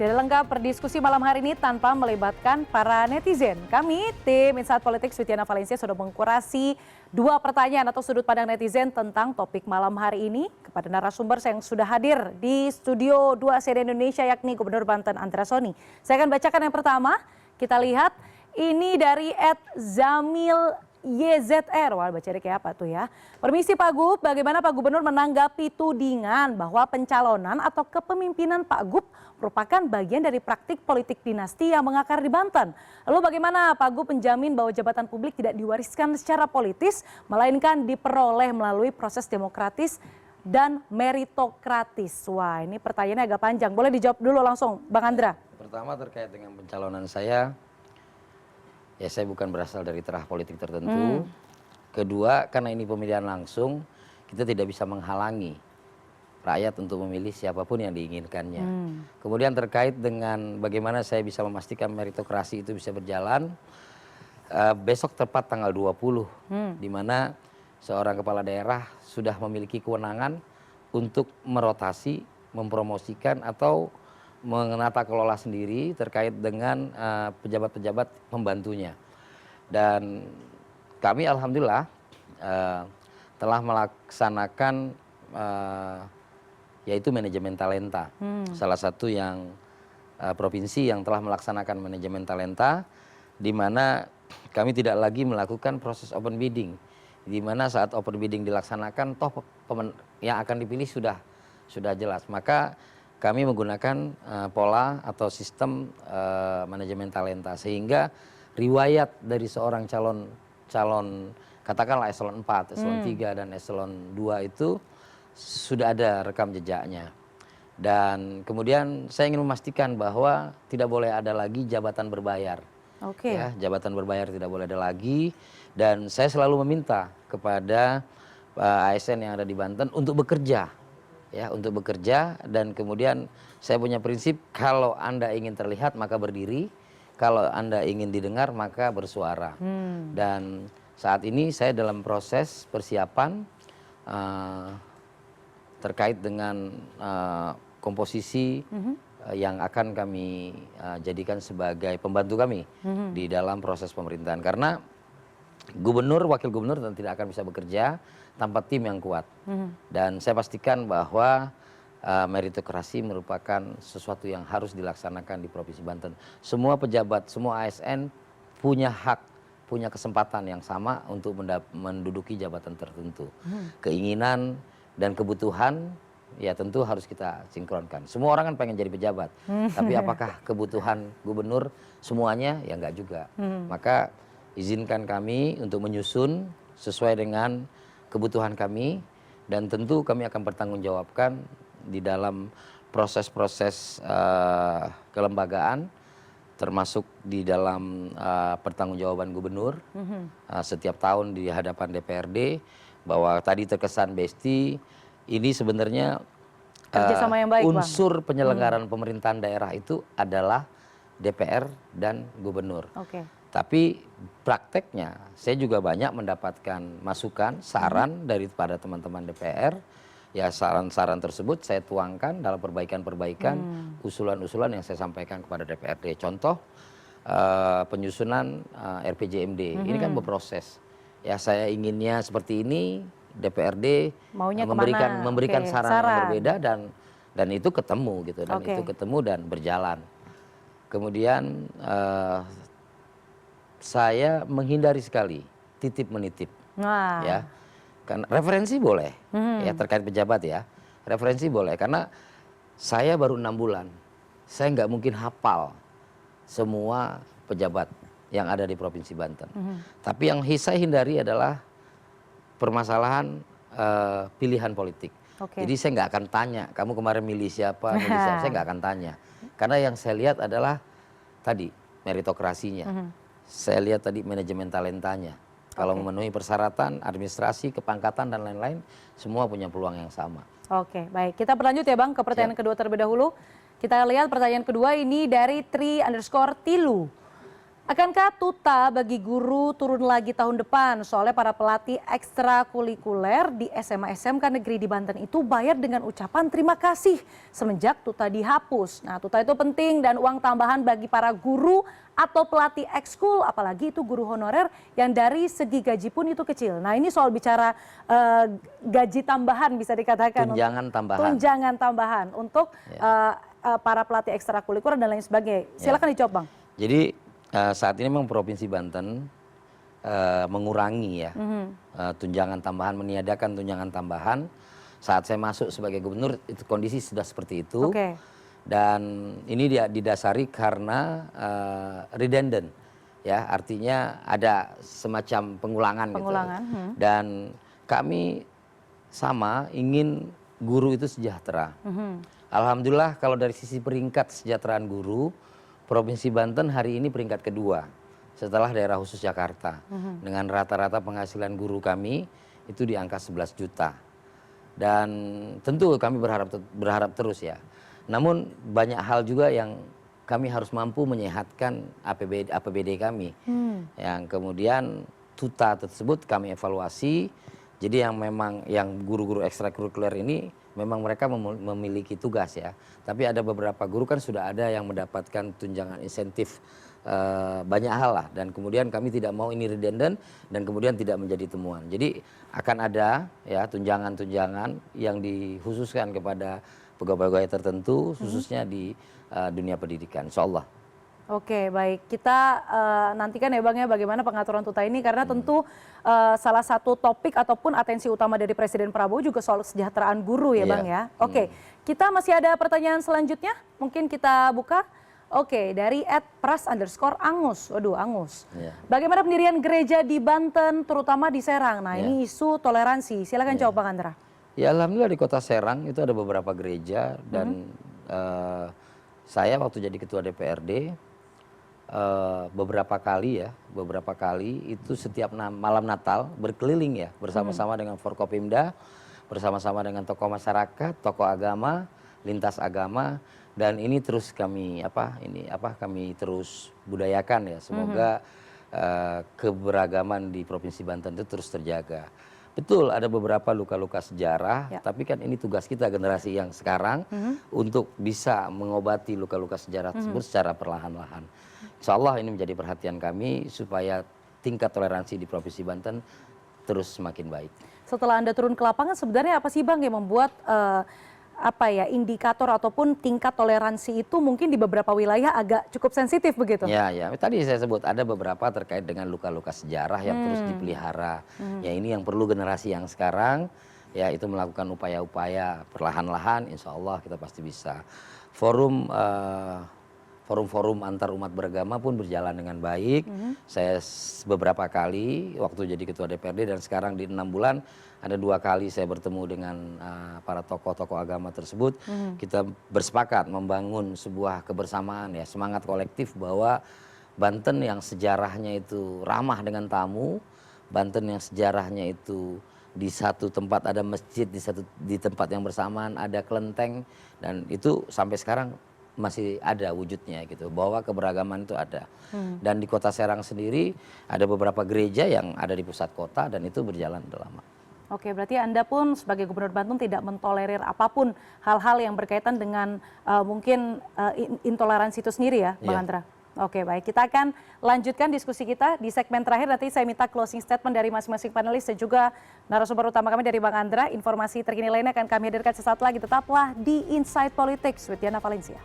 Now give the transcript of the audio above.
Tidak lengkap berdiskusi malam hari ini tanpa melibatkan para netizen. Kami, tim Insight Politik Switiana Valencia sudah mengkurasi 2 pertanyaan atau sudut pandang netizen tentang topik malam hari ini kepada narasumber yang sudah hadir di studio 2 CNN Indonesia, yakni Gubernur Banten Andra Soni. Saya akan bacakan yang pertama. Kita lihat ini dari @Zamil YZR, wah baca kayak apa tuh ya. Permisi Pak Gub, bagaimana Pak Gubernur menanggapi tudingan bahwa pencalonan atau kepemimpinan Pak Gub merupakan bagian dari praktik politik dinasti yang mengakar di Banten. Lalu bagaimana Pak Gub menjamin bahwa jabatan publik tidak diwariskan secara politis, melainkan diperoleh melalui proses demokratis dan meritokratis? Wah, ini pertanyaannya agak panjang, boleh dijawab dulu langsung Bang Andra. Pertama terkait dengan pencalonan saya. Ya, saya bukan berasal dari terah politik tertentu. Kedua, karena ini pemilihan langsung, kita tidak bisa menghalangi rakyat untuk memilih siapapun yang diinginkannya. Kemudian terkait dengan bagaimana saya bisa memastikan meritokrasi itu bisa berjalan, besok tepat tanggal 20, di mana seorang kepala daerah sudah memiliki kewenangan untuk merotasi, mempromosikan atau menata kelola sendiri terkait dengan pejabat-pejabat pembantunya. Dan kami alhamdulillah telah melaksanakan yaitu manajemen talenta. Salah satu yang provinsi yang telah melaksanakan manajemen talenta, di mana kami tidak lagi melakukan proses open bidding. Di mana saat open bidding dilaksanakan toh yang akan dipilih sudah jelas. Maka kami menggunakan pola atau sistem manajemen talenta, sehingga riwayat dari seorang calon katakanlah eselon 4, eselon 3 dan eselon 2 itu sudah ada rekam jejaknya. Dan kemudian saya ingin memastikan bahwa tidak boleh ada lagi jabatan berbayar. Ya, jabatan berbayar tidak boleh ada lagi, dan saya selalu meminta kepada ASN yang ada di Banten untuk bekerja. Ya, untuk bekerja, dan kemudian saya punya prinsip, kalau Anda ingin terlihat maka berdiri, kalau Anda ingin didengar maka bersuara. Dan saat ini saya dalam proses persiapan terkait dengan komposisi yang akan kami jadikan sebagai pembantu kami di dalam proses pemerintahan. Karena gubernur, wakil gubernur tidak akan bisa bekerja tanpa tim yang kuat. Dan saya pastikan bahwa meritokrasi merupakan sesuatu yang harus dilaksanakan di Provinsi Banten. Semua pejabat, semua ASN punya hak, punya kesempatan yang sama untuk menduduki jabatan tertentu. Keinginan dan kebutuhan ya tentu harus kita sinkronkan. Semua orang kan pengen jadi pejabat, tapi apakah kebutuhan gubernur semuanya? Ya enggak juga. Maka izinkan kami untuk menyusun sesuai dengan kebutuhan kami, dan tentu kami akan bertanggungjawabkan di dalam proses-proses kelembagaan, termasuk di dalam pertanggungjawaban gubernur setiap tahun di hadapan DPRD, bahwa tadi terkesan besti, ini sebenarnya yang baik, unsur penyelenggaraan pemerintahan daerah itu adalah DPR dan gubernur. Tapi prakteknya saya juga banyak mendapatkan masukan, saran daripada teman-teman DPR. Ya, saran-saran tersebut saya tuangkan dalam perbaikan-perbaikan, usulan-usulan yang saya sampaikan kepada DPRD. Contoh penyusunan RPJMD, ini kan berproses. Ya, saya inginnya seperti ini, DPRD maunya memberikan saran yang berbeda, dan itu ketemu gitu, dan itu ketemu dan berjalan. Kemudian saya menghindari sekali titip menitip. Ya, kan referensi boleh, ya terkait pejabat ya, referensi boleh, karena saya baru 6 bulan, saya nggak mungkin hafal semua pejabat yang ada di Provinsi Banten. Tapi yang saya hindari adalah permasalahan pilihan politik. Jadi saya nggak akan tanya, kamu kemarin milih siapa, saya nggak akan tanya, karena yang saya lihat adalah tadi meritokrasinya. Saya lihat tadi manajemen talentanya. Kalau memenuhi persyaratan, administrasi, kepangkatan, dan lain-lain, semua punya peluang yang sama. Baik. Kita berlanjut ya Bang ke pertanyaan kedua terlebih dahulu. Kita lihat pertanyaan kedua ini dari Tri_Tilu. Akankah tuta bagi guru turun lagi tahun depan? Soalnya para pelatih ekstrakurikuler di SMA SMK Negeri di Banten itu bayar dengan ucapan terima kasih semenjak tuta dihapus. Nah, tuta itu penting dan uang tambahan bagi para guru atau pelatih ekskul, apalagi itu guru honorer yang dari segi gaji pun itu kecil. Nah, ini soal bicara gaji tambahan bisa dikatakan. Tunjangan tambahan untuk para pelatih ekstrakurikuler dan lain sebagainya. Silakan dijawab, Bang. Jadi saat ini memang Provinsi Banten mengurangi ya tunjangan tambahan, meniadakan tunjangan tambahan. Saat saya masuk sebagai gubernur itu kondisi sudah seperti itu. Dan ini didasari karena redundant ya, artinya ada semacam pengulangan. Gitu. Dan kami sama ingin guru itu sejahtera. Alhamdulillah kalau dari sisi peringkat kesejahteraan guru, Provinsi Banten hari ini peringkat kedua setelah daerah khusus Jakarta. Dengan rata-rata penghasilan guru kami itu di angka 11 juta. Dan tentu kami berharap terus ya. Namun banyak hal juga yang kami harus mampu menyehatkan APBD kami. Yang kemudian tuta tersebut kami evaluasi. Jadi yang guru-guru ekstrakurikuler ini memang mereka memiliki tugas ya. Tapi ada beberapa guru kan sudah ada yang mendapatkan tunjangan insentif banyak hal lah. Dan kemudian kami tidak mau ini redundant dan kemudian tidak menjadi temuan. Jadi akan ada ya tunjangan-tunjangan yang dikhususkan kepada pegawai-pegawai tertentu khususnya di dunia pendidikan, insya Allah. Oke, baik. Kita nantikan ya Bang ya bagaimana pengaturan tuta ini karena tentu salah satu topik ataupun atensi utama dari Presiden Prabowo juga soal kesejahteraan guru ya Bang ya. Oke, kita masih ada pertanyaan selanjutnya, mungkin kita buka. Oke, dari @pras_angus. Waduh, Angus. Bagaimana pendirian gereja di Banten terutama di Serang? Nah, ini isu toleransi. Silakan jawab Bang Andra. Ya alhamdulillah di kota Serang itu ada beberapa gereja dan saya waktu jadi ketua DPRD beberapa kali itu setiap malam Natal berkeliling ya bersama-sama dengan Forkopimda, bersama-sama dengan tokoh masyarakat, tokoh agama, lintas agama dan ini terus kami terus budayakan ya. Semoga keberagaman di Provinsi Banten itu terus terjaga. Betul ada beberapa luka-luka sejarah, tapi kan ini tugas kita generasi yang sekarang untuk bisa mengobati luka-luka sejarah tersebut secara perlahan-lahan. Insya Allah ini menjadi perhatian kami supaya tingkat toleransi di Provinsi Banten terus semakin baik. Setelah Anda turun ke lapangan sebenarnya apa sih Bang yang membuat indikator ataupun tingkat toleransi itu mungkin di beberapa wilayah agak cukup sensitif begitu? Ya, tadi saya sebut ada beberapa terkait dengan luka-luka sejarah yang terus dipelihara. Ya ini yang perlu generasi yang sekarang ya itu melakukan upaya-upaya perlahan-lahan, insya Allah kita pasti bisa. Forum-forum antar umat beragama pun berjalan dengan baik. Saya beberapa kali waktu jadi ketua DPRD dan sekarang di 6 bulan ada 2 kali saya bertemu dengan para tokoh-tokoh agama tersebut. Kita bersepakat membangun sebuah kebersamaan ya, semangat kolektif bahwa Banten yang sejarahnya itu ramah dengan tamu, Banten yang sejarahnya itu di satu tempat ada masjid, di tempat yang bersamaan ada kelenteng dan itu sampai sekarang masih ada wujudnya gitu, bahwa keberagaman itu ada. Dan di kota Serang sendiri ada beberapa gereja yang ada di pusat kota dan itu berjalan udah lama. Oke, berarti Anda pun sebagai Gubernur Banten tidak mentolerir apapun hal-hal yang berkaitan dengan mungkin intoleransi itu sendiri ya, Bang Andra? Oke, baik. Kita akan lanjutkan diskusi kita di segmen terakhir. Nanti saya minta closing statement dari masing-masing panelis dan juga narasumber utama kami dari Bang Andra. Informasi terkini lainnya akan kami hadirkan sesaat lagi. Tetaplah di Inside Politics with Diana Valencia.